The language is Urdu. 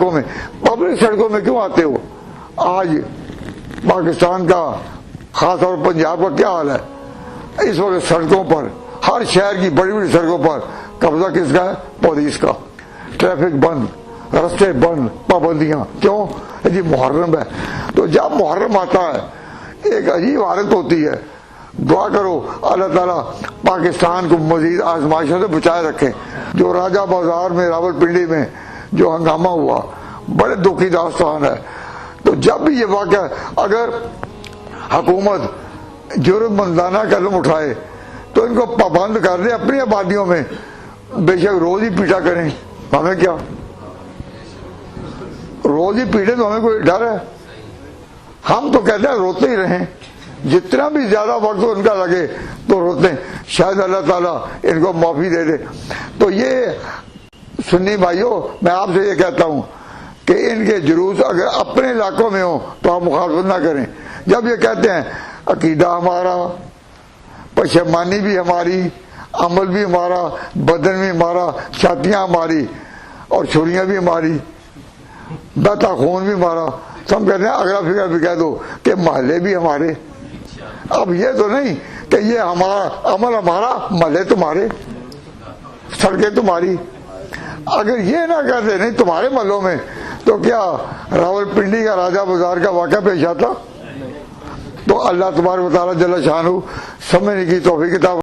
میں پبلک سڑکوں میں کیوں آتے ہو؟ آج پاکستان کا خاص طور پر پنجاب کا کیا حال ہے؟ اس وقت سڑکوں پر، ہر شہر کی بڑی بڑی سڑکوں پر قبضہ کس کا ہے؟ پولیس کا۔ ٹریفک بند، رستے بند، پابندیاں، کیوں؟ جی محرم ہے۔ تو جب محرم آتا ہے ایک عجیب حالت ہوتی ہے۔ دعا کرو اللہ تعالیٰ پاکستان کو مزید آزمائشوں سے بچائے رکھے۔ جو راجہ بازار میں راولپنڈی میں جو ہنگامہ ہوا، بڑے دکھی داستان ہے۔ تو جب بھی یہ واقعہ، اگر حکومت جرم مندانہ قدم اٹھائے تو ان کو پابند کر دے اپنی آبادیوں میں، بے شک روز ہی پیٹا کریں، ہمیں کیا؟ روز ہی پیٹے تو ہمیں کوئی ڈر ہے؟ ہم تو کہتے ہیں روتے ہی رہیں، جتنا بھی زیادہ وقت ان کا لگے تو روتے ہیں، شاید اللہ تعالیٰ ان کو معافی دے دے۔ تو یہ سنی بھائیوں، میں آپ سے یہ کہتا ہوں کہ ان کے جلوس اگر اپنے علاقوں میں ہوں تو آپ مخالفت نہ کریں۔ جب یہ کہتے ہیں عقیدہ ہمارا، پشیمانی بھی ہماری، عمل بھی ہمارا، بدن بھی ہمارا، چھاتیاں ہماری اور چھریاں بھی ہماری، بہتا خون بھی ہمارا، تو ہم کہتے ہیں اگلا فکر بھی کہہ دو کہ محلے بھی ہمارے۔ اب یہ تو نہیں کہ یہ ہمارا عمل ہمارا، محلے تمہارے، سڑکیں تمہاری۔ اگر یہ نہ کہتے نہیں تمہارے محلوں میں، تو کیا راولپنڈی کا راجہ بازار کا واقعہ پیش آتا؟ تو اللہ تبارک و تعالیٰ جل شانہ سمجھنے کی توفیق عطا